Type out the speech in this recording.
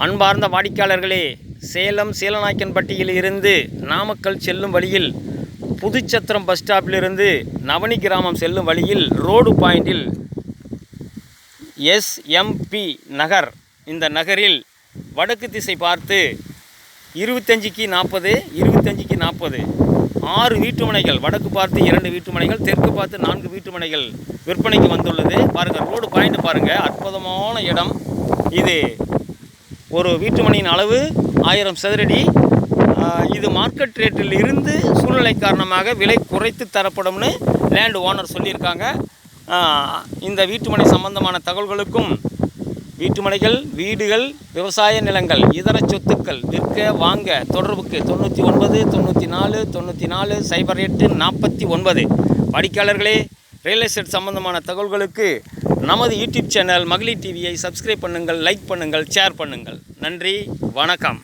அன்பார்ந்த வாடிக்கையாளர்களே, சேலம் சீலநாயக்கன்பட்டியில் இருந்து நாமக்கல் செல்லும் வழியில் புதுச்சத்திரம் பஸ் ஸ்டாப்பிலிருந்து நவனி கிராமம் செல்லும் வழியில் ரோடு பாயிண்டில் SMP நகர், இந்த நகரில் வடக்கு திசை பார்த்து 25க்கு 40 25க்கு 40 6 வீட்டுமனைகள், வடக்கு பார்த்து 2 வீட்டுமனைகள், தெற்கு பார்த்து 4 வீட்டுமனைகள் விற்பனைக்கு வந்துள்ளது. பாருங்கள், ரோடு பாயிண்ட் பாருங்கள், அற்புதமான இடம் இது. ஒரு வீட்டுமனையின் அளவு 1000 சதுரடி. இது மார்க்கெட் ரேட்டில் இருந்து சூழ்நிலை காரணமாக விலை குறைத்து தரப்படும்னு லேண்ட் ஓனர் சொல்லியிருக்காங்க. இந்த வீட்டுமனை சம்பந்தமான தகவல்களுக்கும் வீட்டுமனைகள், வீடுகள், விவசாய நிலங்கள், இதர சொத்துக்கள் விற்க வாங்க தொடர்புக்கு 99 94 94 08 49. வாடிக்கையாளர்களே, ரியல் எஸ்டேட் சம்பந்தமான தகவல்களுக்கு நமது யூடியூப் சேனல் மகளிர் டிவியை சப்ஸ்கிரைப் பண்ணுங்கள், லைக் பண்ணுங்கள், ஷேர் பண்ணுங்கள். நன்றி, வணக்கம்.